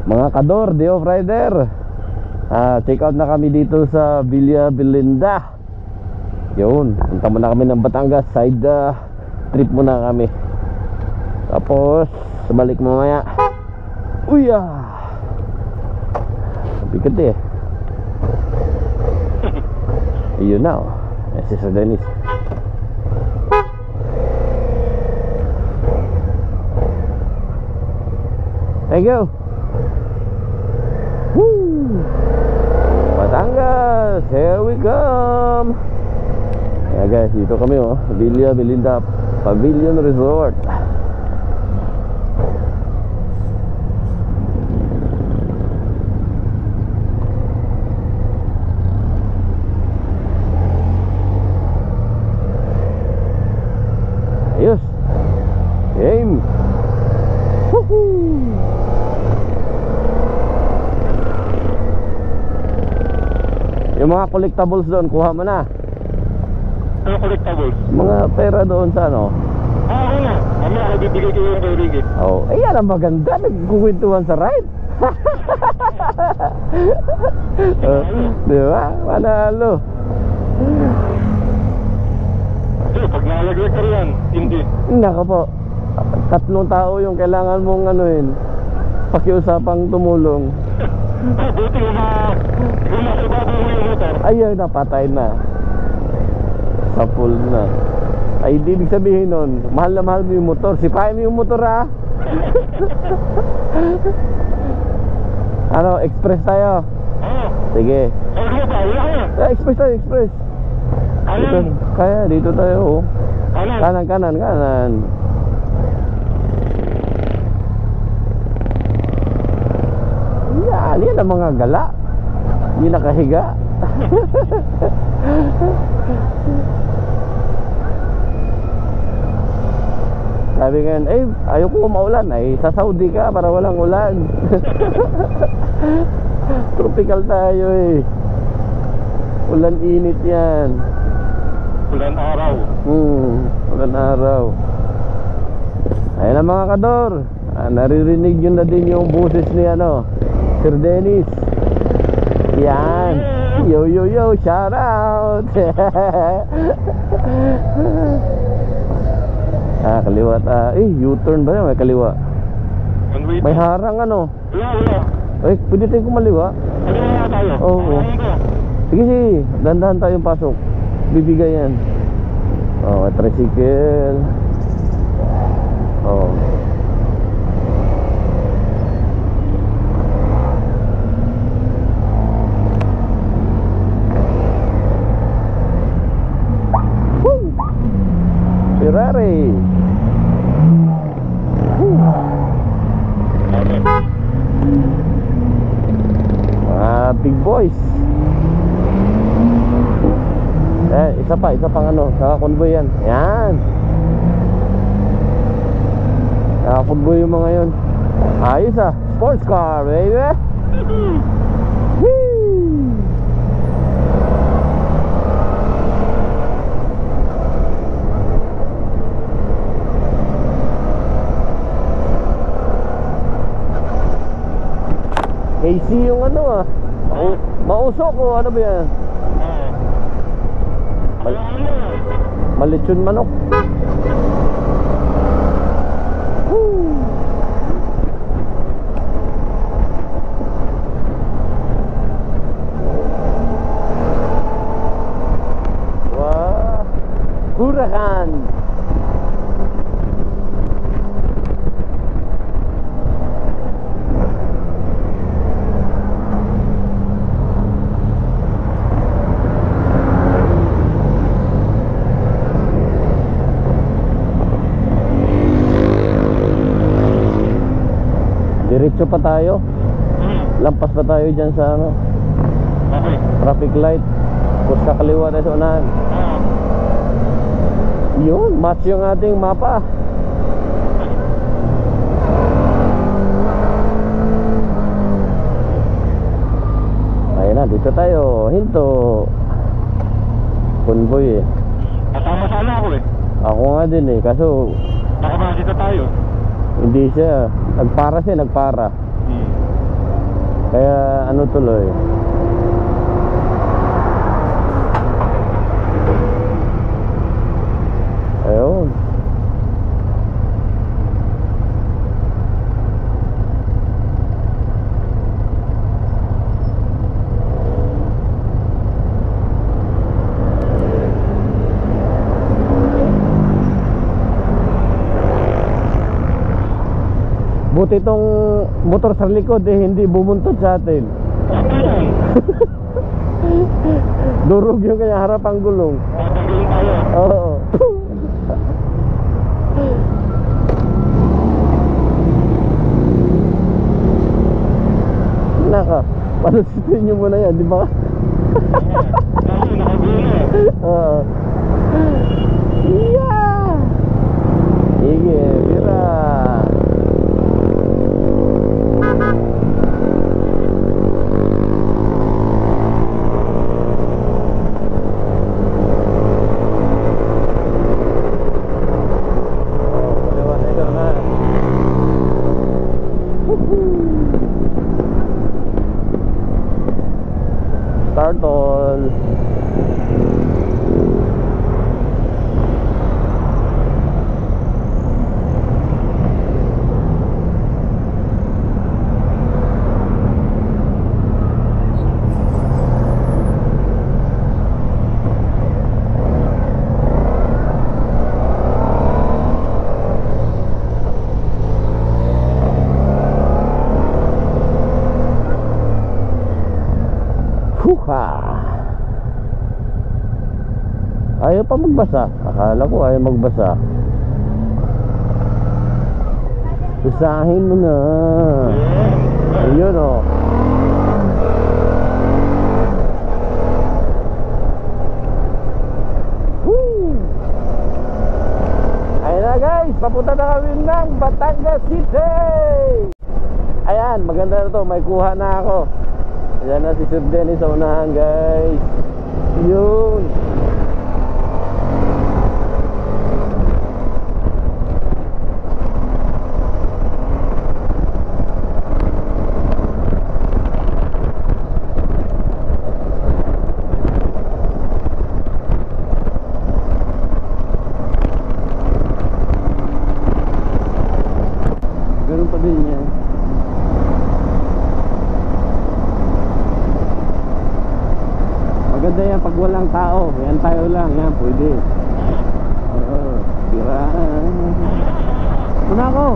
Mga kador, day of rider, check out na kami dito sa Villa Belinda. Yun, punta muna kami ng Batangas. Side trip muna kami. Tapos balik mamaya. Uya, bigat eh. Ayun na oh, si Sir Dennis. There you go. Woo! Batangas, here we come. Yeah guys, dito kami oh, Villa Belinda Pavilion Resort. Ayos. Game. Woohoo! Yung mga collectibles doon, kuha mo na. Ano collectibles? Mga pera doon sa ano? Oo na. Ano ako bibigay ko yung kay Ricky? Oh, eh yan ang maganda. Nagkukwentuhan sa ride. Di ba? Manalo. Pag nalaglag ka yan, hindi. Naka po, 3 tao yung kailangan mong anuhin, pakiusapang tumulong. Buti umakibabaw mo yung motor. Ayun, napatay na. Sa full na. Ay, di ibig sabihin nun, mahal na mahal mo yung motor. Sipahin mo yung motor ha. Ano, express tayo? Oo. Sige. Ano ba? Wala ka. Express tayo, express. Dito, kaya, dito tayo oh. Kanan. Kanan. Yan ang mga gala. Hindi nakahiga. Sabi ngayon, ayoko maulan. Sa Saudi ka para walang ulan. Tropical tayo eh. Ulan init yan. Ulan araw. Ulan araw. Ayun ang mga kador. Naririnig yun na din yung boses ni Sir Dennis. Yan. Yo, shout out. Kaliwa. U-turn ba yun? May kaliwa. May harang Wala. pwede tayong kumaliwa. Ano nga tayo? Oo. Sige, dandahan tayong pasok. Bibigay yan. Tricycle. Ferrari. Big boys. Isa pang sa convoy yan. Yan. Convoy yung mga yun. Ayos sports car baby. AC yung mausok o ano ba yan? Malitsyon manok. Wah, Huracan. Diretso pa tayo. Lampas pa tayo dyan sa traffic light. Tapos kakaliwa tayo sa unahan. Yun, match yung ating mapa. Ayun na, dito tayo. Hinto. Convoy Kasama sana ako Ako nga din kaso baka dito tayo. hindi siya. Nagpara. Kaya ano tuloy. Ayun. Buti itong motor sa likod hindi bumuntot sa atin. Durog yung kanya harapang gulong. Tatanggalin tayo. Oo. Naka, palusitin nyo muna yan, di ba? Kasi nakagulo eh. Oo. Yeah! Sige, bira. Start all. Ayaw pa magbasa. Akala ko ayaw magbasa. Basahin mo na. Ayun o. Ayun na guys, papunta na kami ng Batangas City. Ayan, maganda na to. May kuha na ako. Ayan na si Sir Dennis sa unahan guys. Yun. Ganun pa din yan. Maganda yan pag walang tao. Yan tayo lang. Yan pwede. Oo. Tira. Una ako.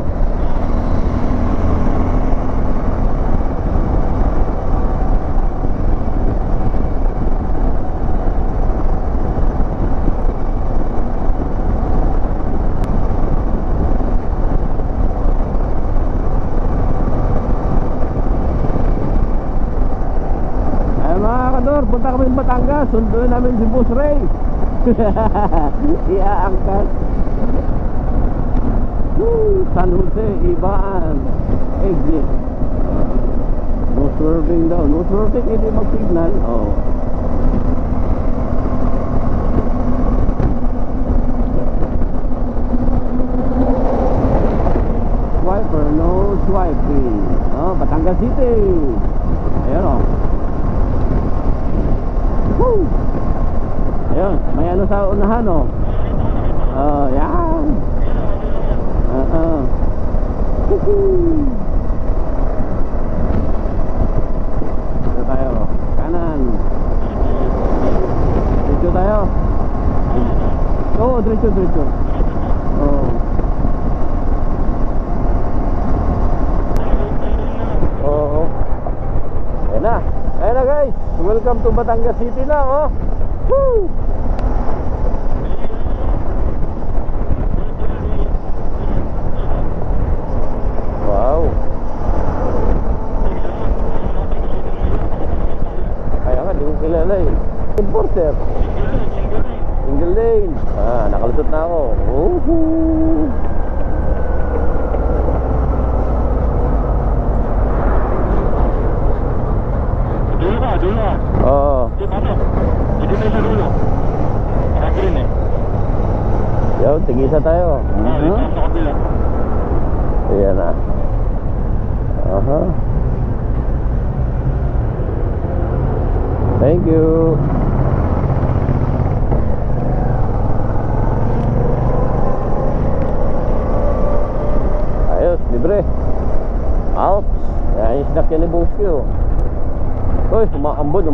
Punta kami ng Batangas, sunduin namin si Boss Ray. Iaangkas. San Jose, Ibaan. Exit. No swerving daw. No swerving, hindi mag-signal. Oh. Swiper, no swiping. Oh, Batangas City. Ayan o. Woo! Ayun, may ano sa unahan o. Oh, yan. Dito tayo. Kanan. Dito tayo. Oo, diretso. Oo. Oo. Ayan na guys. Welcome to Batangas City na, oh. Woo! Wow. Kaya nga, di ko kilala eh. Importer. Single lane. Ah, nakalusot na ako. Woohoo! Dulo ka. Oo. Hindi tayo sa dulo. Naka-green eh. Yo, tigisa tayo. Dito sa kabila. Ayan na. Aha. Thank you. Ayos, libre. Out. Yan yung sinakyan ni Bongski, oh. Uy, umaambon.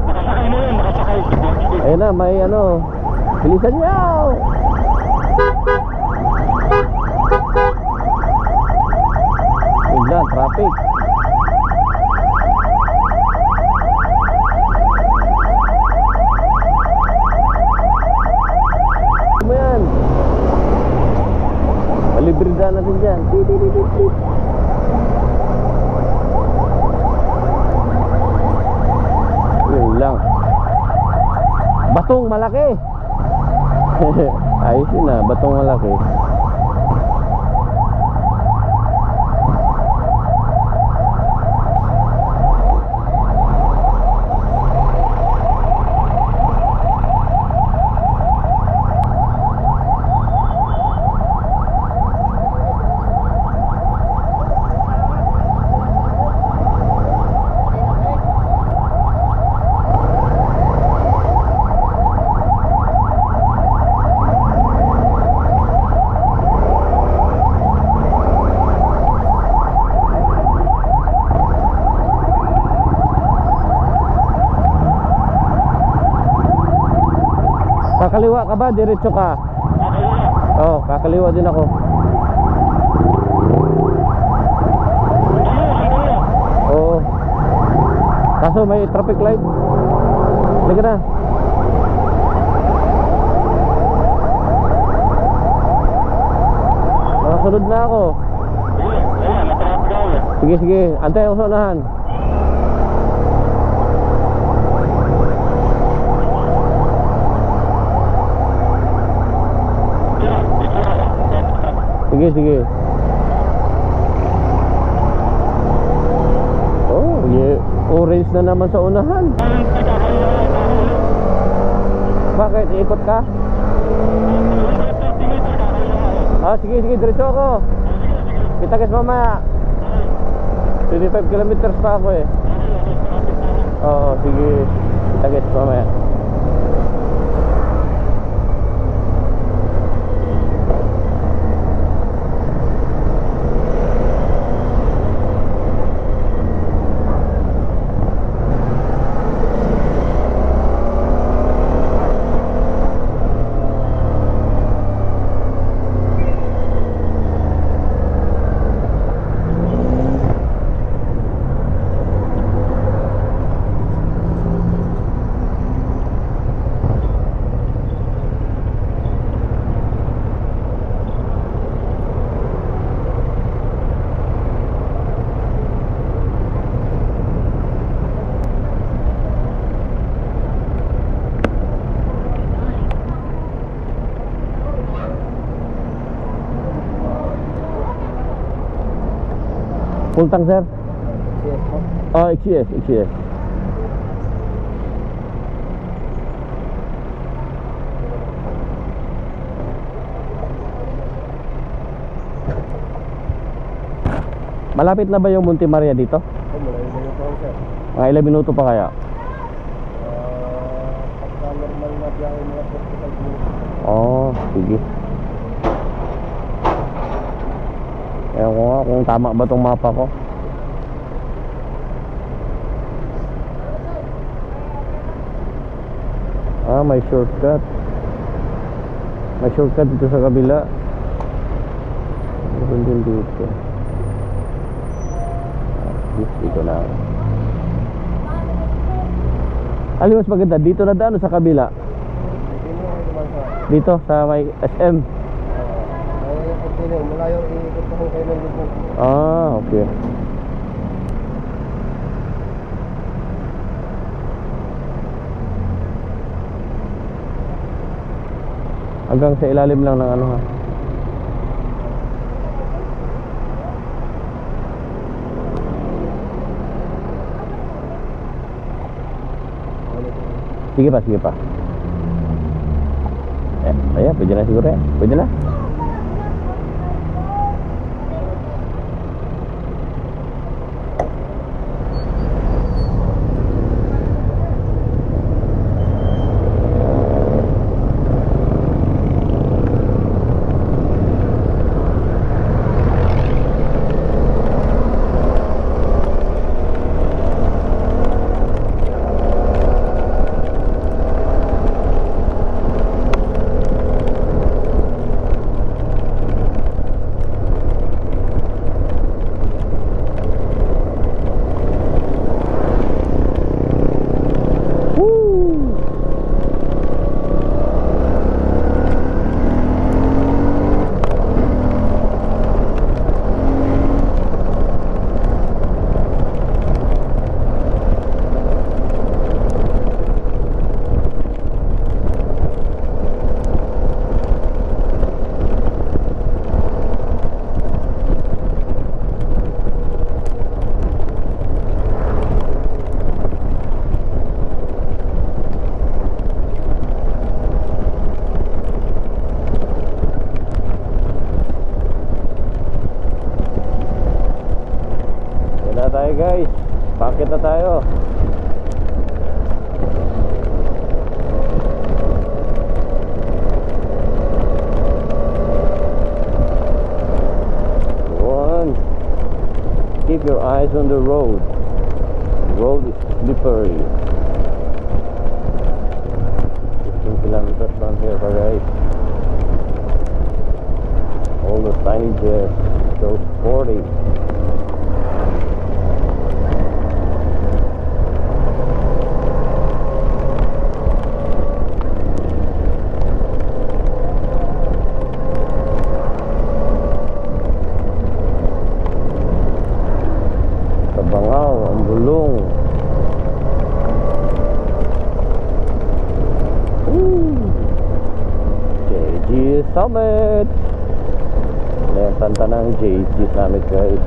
Nakasakay mo yun, nakasakay. Ayun na, may ano. Bilisan niyo. Yun lang, traffic. Ano mo yan? Malibrida natin dyan. Yun lang. Batong malaki. Ayos yun na, batong malaki. Kakaliwa ka ba? Diretso ka? Oo, kakaliwa din ako. Oo. Kaso may traffic light. Sige na. Nakasunod na ako. Sige. Antay ako sa unahan. Sige. Oh, yeah. Orange na naman sa unahan. Bakit? Iikot ka? Ah, sige, diretso ako. Kita-kits mamaya. 25 kilometers pa ako eh. Oo, sige. Kita-kits mamaya. Full tank, sir? Yes po. Oh, XCS. Malapit na ba yung Monte Maria dito? Malayo na yung taon, sir. Mga ilang minuto pa kaya? Pagka normal na biyahe mga 45 minutes. Oh, sige. Ewan ko nga kung tama ba tong mapa ko. Ah, may shortcut. May shortcut dito sa kabila. Meron din dito. Dito na. Alin mas maganda? Dito na daan o sa kabila? Dito sa may SM. Malayo iikot ko kayo ng lubog. Ah, okay. Hanggang sa ilalim lang ng ano ha. Sige pa. Ayan, pwede na siguro yan. Pwede na. tayo guys. Pakit na tayo. One. Keep your eyes on the road. The road is slippery. 15 kilometers from here guys. All the signages show 40. Tabangaw, ang bulong. JG Summit. Ayan, tanta ng JG Summit guys.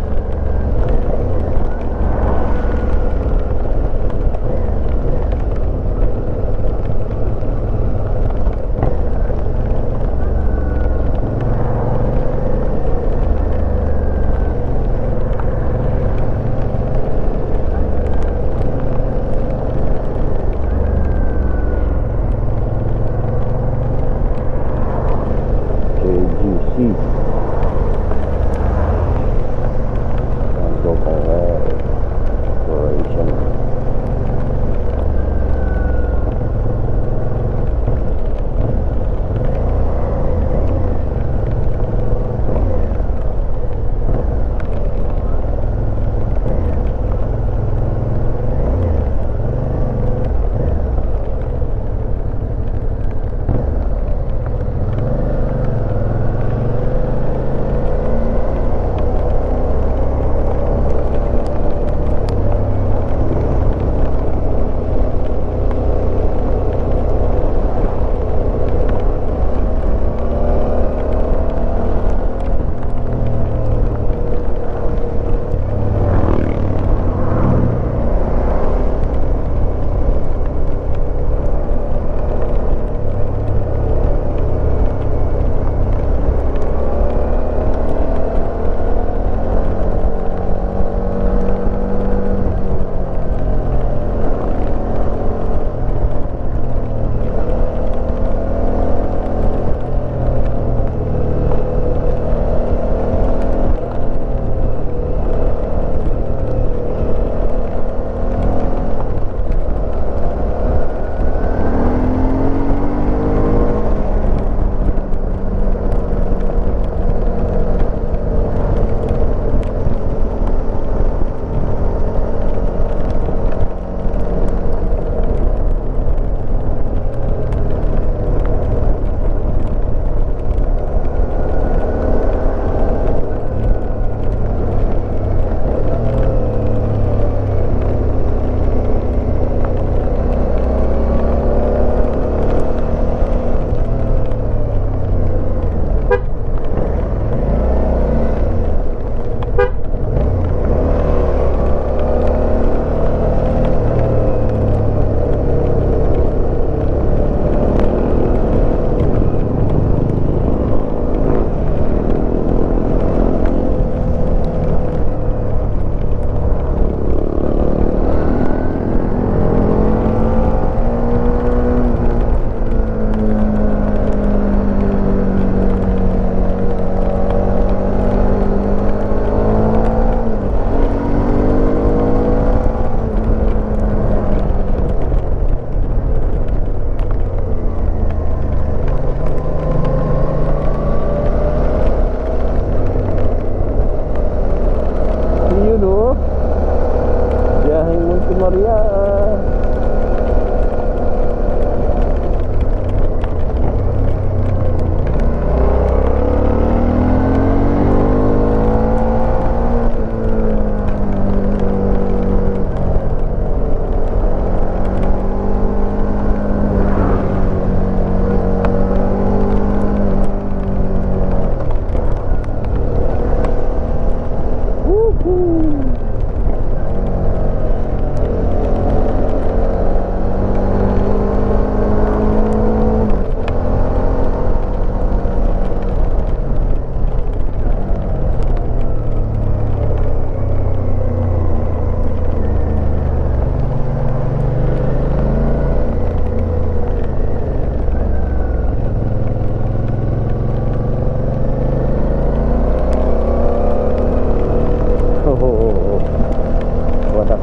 JGC. Exploration.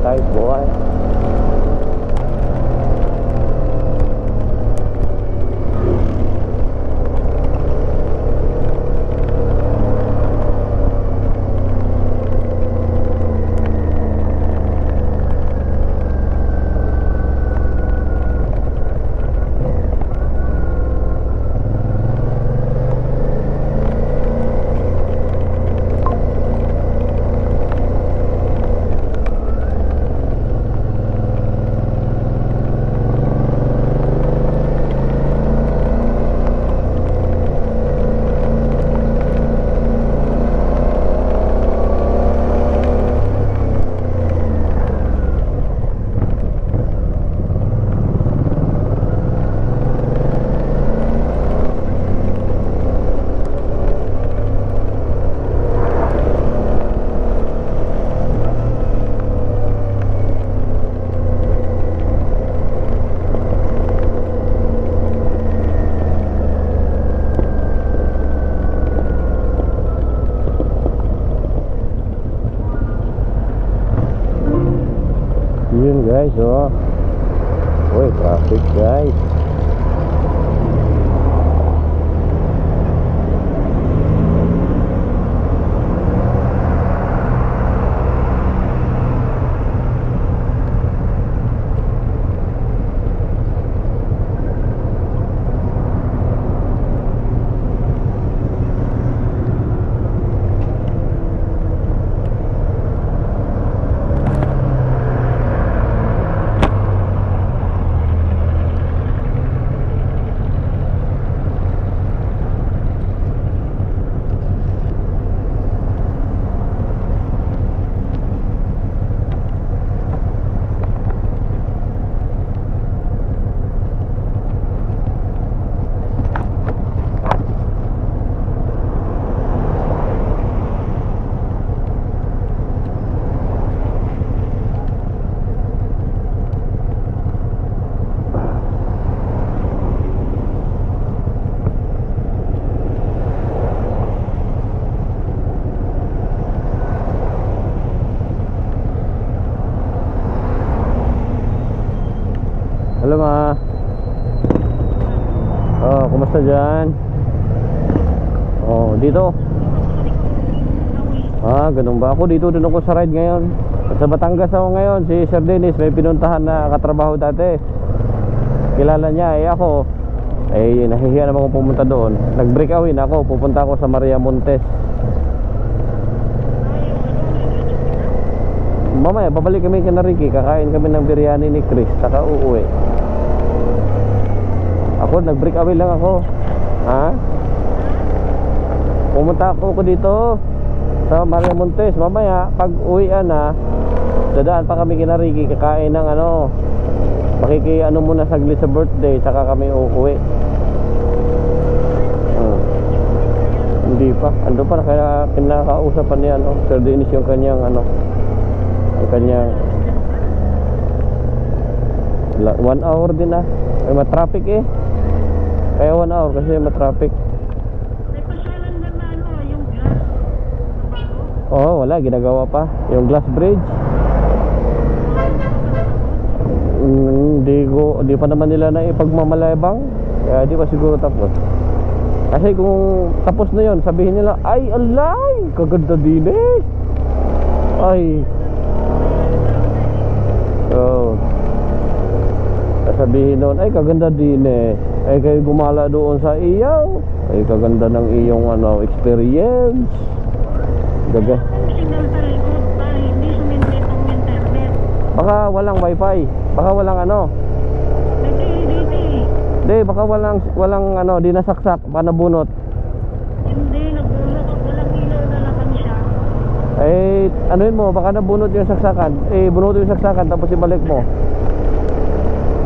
Type boy. Yun guys, oh. Uy, traffic guys. Halo ma. Oh, kumusta dyan? Oh, dito. Ah, ganun ba? Ako dito din ako sa ride ngayon. Sa Batangas ako ngayon. Si Sir Dennis may pinuntahan na katrabaho dati. Kilala niya, ako nahihiya naman ako pumunta doon. Nag-break away na ako. Pupunta ako sa Maria Montes. Mamaya, babalik kami kay Ricky. Kakain kami ng biryani ni Chris. Saka uuwi. Ako, nag-break away lang ako. Ha? Pumunta ako dito sa Maria Montes. Mamaya, pag uwian na, dadaan pa kami kay Ricky. Kakain ng muna saglit sa birthday. Saka kami uuwi. Hindi pa. Ando pa na kaya kinakausapan niya Sir Dennis yung kanyang kanyang 1 hour din na. Ay matraffic kaya 1 hour kasi matraffic. May pasyalan ba na yung glass? Oo, wala, ginagawa pa yung glass bridge. Hindi pa naman nila na ipagmamalabang. Kaya di pa siguro tapos. Kasi kung tapos na yon, sabihin nila, ay alay, kaganda din ay. So, sabihin noon, ay kaganda din ay kayo gumala doon sa iyaw, ay kaganda ng iyong experience. Gaga. Signal sa likod pa, hindi sumindit ang internet. Baka walang wifi, baka walang Hindi, baka walang di nasaksak, baka nabunot. Hindi, nabunot at walang ilaw na naman siya. Anuin mo, baka nabunot yung saksakan. Bunot yung saksakan tapos ibalik mo.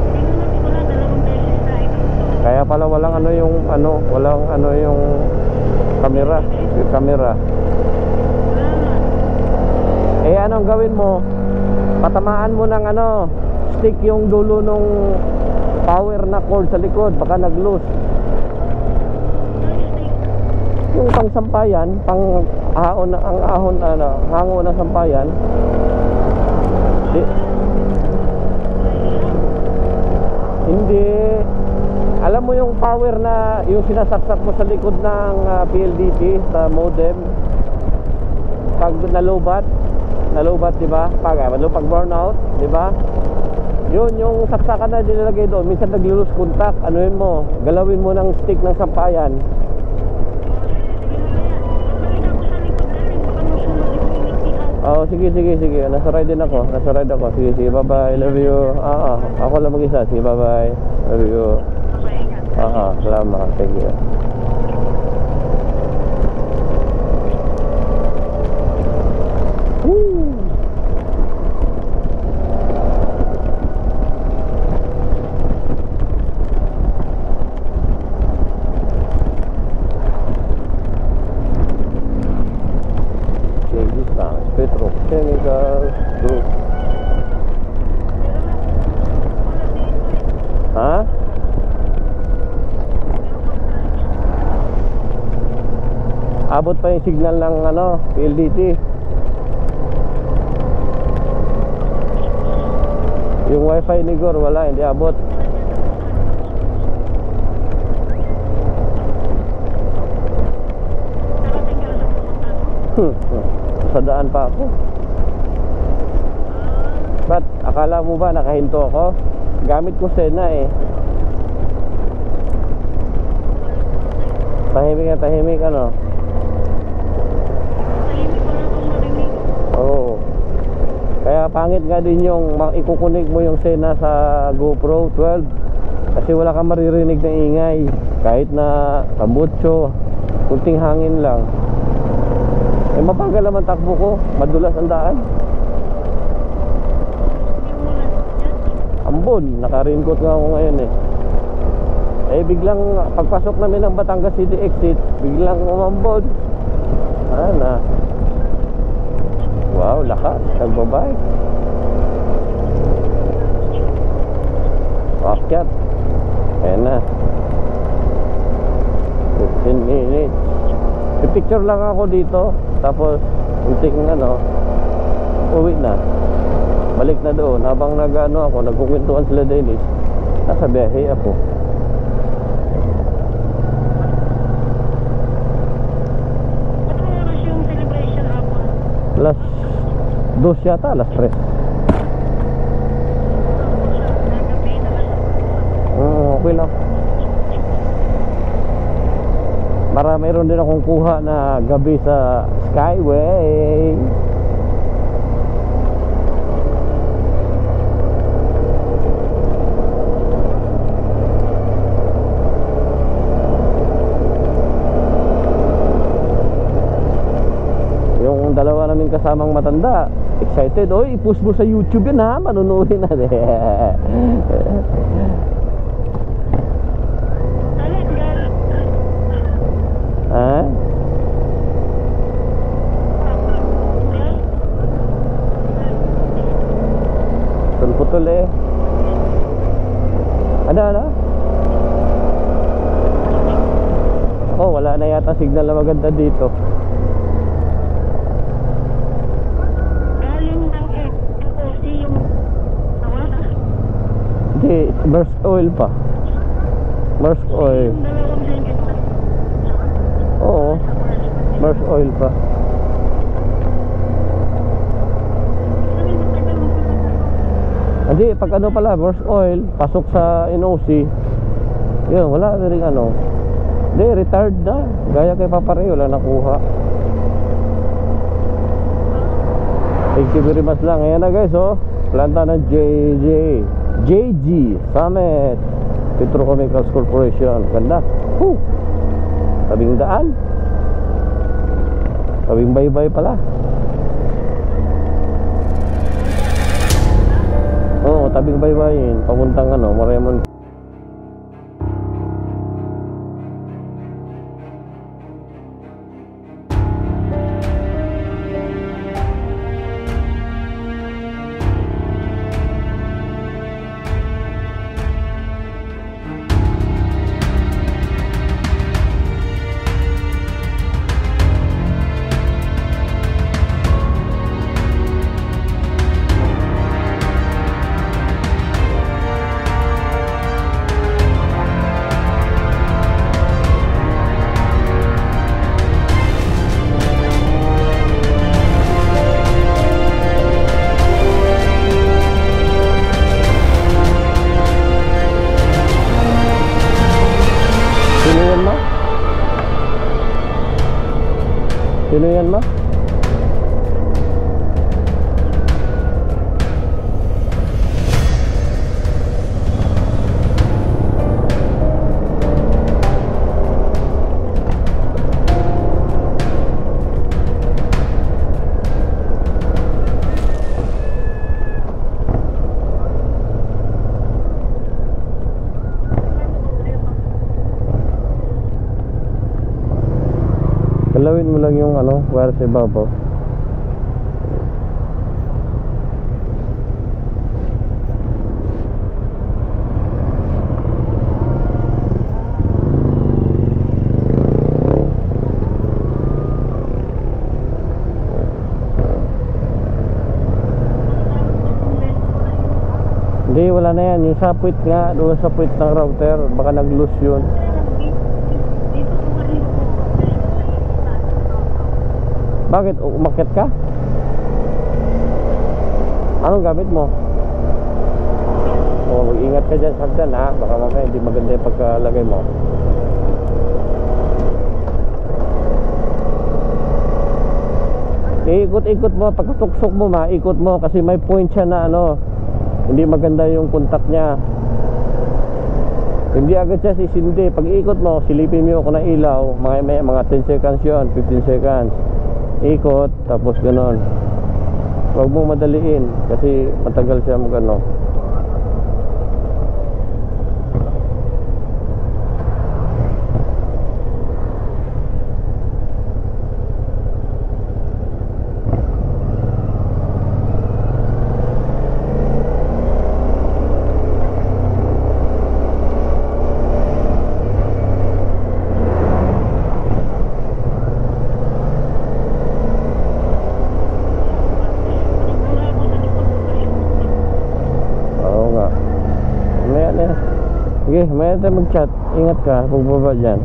Pinunot ko na 2 beses na ito. Kaya pala walang yung camera. Yung camera. Wala nga. Anong gawin mo? Patamaan mo ng stick yung dulo nung power na cord sa likod, baka nag-loose. Yung pang sampayan, pang ahon ng sampayan. Hindi. Alam mo yung power na yung sinasaksak mo sa likod ng PLDT sa modem pag nalobat, di ba? Pag burnout, di ba? Yun yung saksakan na nilalagay doon. Minsan naglo-lose contact. Anuhin mo, galawin mo ng stick ng sampayan. Oh, sige. Nasa ride din ako. Sige, bye-bye. Love you. Ako lang mag-isa. Sige, bye-bye. Love you. Salamat. Thank you. Woo! Petrochemical Group. Ha? Abot pa yung signal ng PLDT. Yung wifi ni Gor wala, hindi abot. Sa daan pa ako. Ba't akala mo ba nakahinto ako? Gamit ko Sena eh. Tahimik ano? Oo. Kaya pangit nga din yung ikukunik mo yung Sena sa GoPro 12 kasi wala kang maririnig na ingay kahit na tambutso, kunting hangin lang. Eh mabagal naman takbo ko, madulas ang daan. Ambon, naka-raincoat nga ako ngayon eh. Eh biglang pagpasok namin ng Batangas City exit, biglang umambon. Na. Wow, lakas, nagbabike. Akyat. Ayan na. 15 minutes. Picture lang ako dito. Tapos unting uwi na. Balik na doon. Habang ako, nagkukwentuhan sila Dennis, nasa biyahe ako. Ano oras yung celebration hapon? Alas 2 yata, alas 3. Okay lang. Para mayroon din akong kuha na gabi sa Skyway. Yung dalawa namin kasamang matanda, excited. Oy, i-post mo sa YouTube yun ha, manunuhin na. Ha? Putol eh. Ano? Oh, wala na yata signal na maganda dito. Galing ng FOC yung nawala. Hindi, Maersk Oil pa. Maersk Oil. Yung dalawang blanket na. Oo, Maersk Oil pa. Hindi, pag pala, Maersk Oil, pasok sa NOC. Yun, wala na rin Hindi, retired na. Gaya kay Papare, wala nakuha. Thank you very much lang. Ayan na guys, planta ng JG Summit Petrochemicals Corporation. Ganda. Tabing daan. Tabing baybay pala. Oo, tabing baybayin. Papuntang Mariamon. yan, ma? Galawin mo lang yung ano, wire sa ibabaw. Hindi, wala na yan. Yung sa puwit nga, doon sa puwit ng router, baka nag-loose yun. Dito po rin po. Bakit? Umakyat ka? Anong gamit mo? Oh, mag-ingat ka dyan, sagdan ha. Baka mamaya hindi maganda yung pagkalagay mo. Ikot-ikot mo, pagkatuksok mo ikot mo kasi may point siya na ano, hindi maganda yung contact niya. Hindi agad siya sisindi. Pag ikot mo, silipin mo kung na ilaw, mga 10 seconds yun, 15 seconds. Ikot, tapos ganon. Huwag mong madaliin kasi matagal siya magano. Sige, may tayo mag-chat. Ingat ka, pagbaba dyan.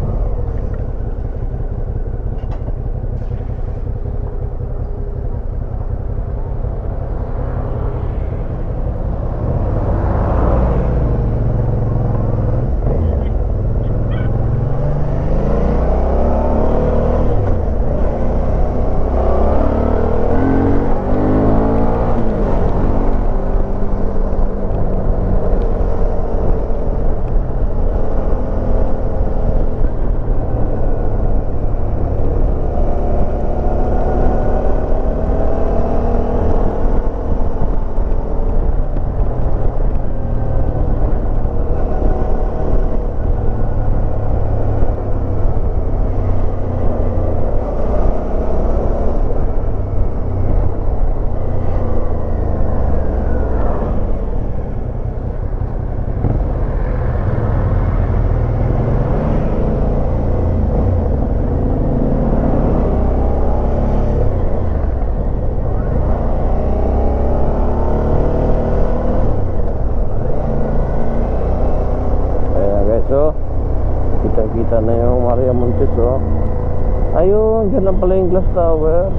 So, kita-kita na yung Maria Montes, oh. Ayun, dyan lang pala yung glass tower.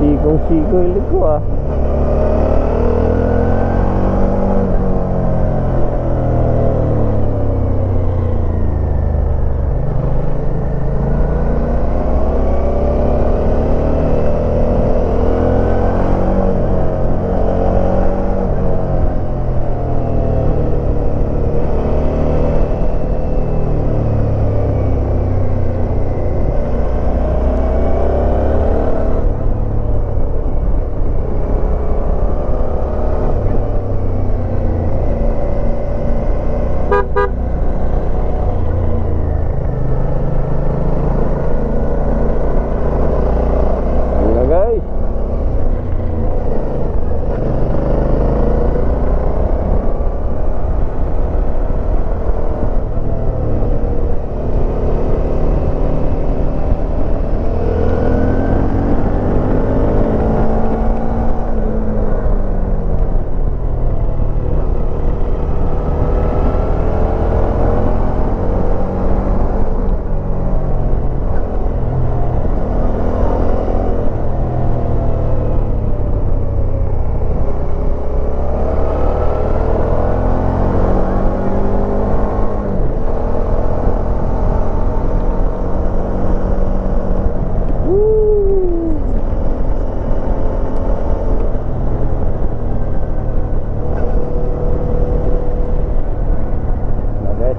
Sikong-siko ilig ko ah.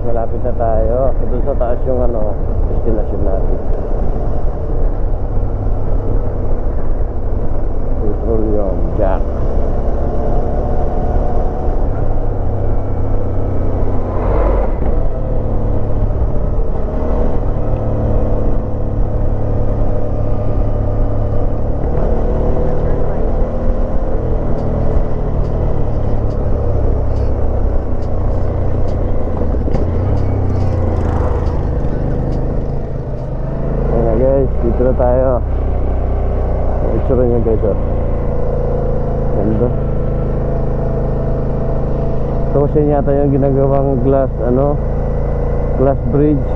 Malapit na tayo. Doon sa taas yung destination natin. Petroleum Jack. Dito na tayo. Ang itsura niya guys. Ganda. Ito kasi yata yung ginagawang glass glass bridge.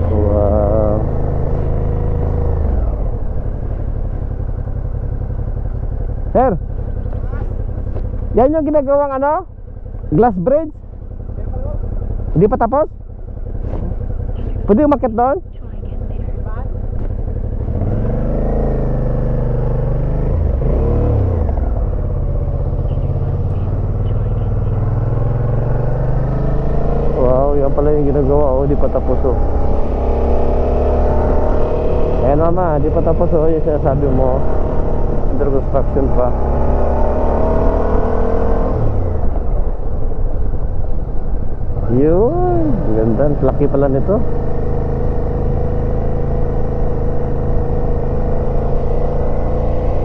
Wow. Sir, yan yung ginagawang glass bridge? Hindi pa tapos? Pwede umakyat doon? Wow, yan pala yung ginagawa. Oh, di pa tapos oh. Ayan mama, di pa tapos oh. Yung sinasabi mo, under construction pa. Yun, ganda, laki pala nito.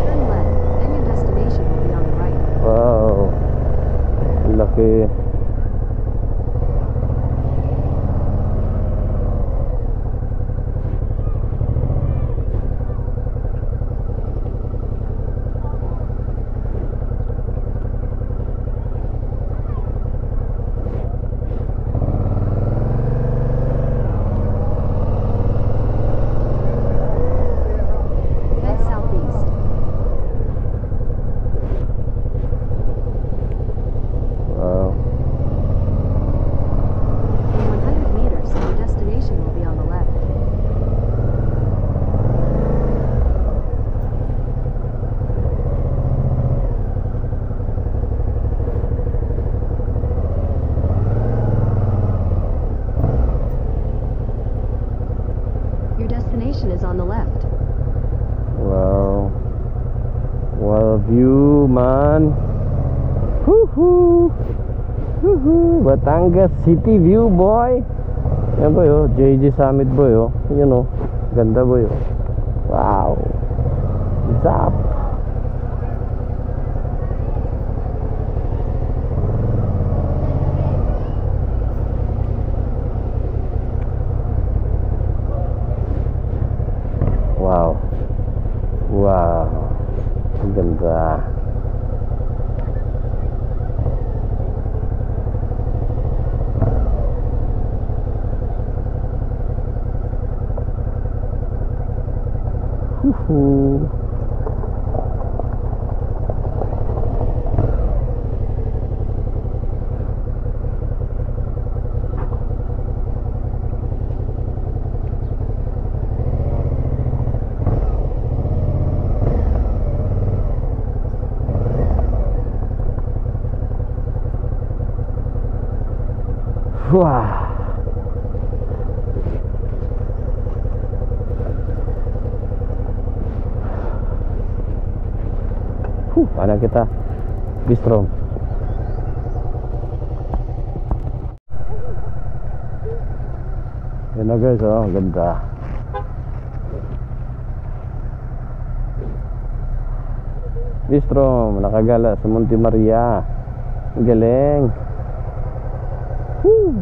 Turn left, then your destination will be on the right. Wow, laki. Head southeast. Wow. In 100 meters, your destination will be on the left. Your destination is on the left. Wow. Wow view man. Woohoo. Woohoo. Batangas City view boy. Yan boy oh, JJ Summit boy oh. Yan oh. Ganda boy oh. Wow. Zap. Wow. Wow. Ang ganda. Woohoo. Wah. Paano kita bistro. Yan na guys, oh, ganda. Bistro, nakagala sa Monte Maria. Ang galing. Woo!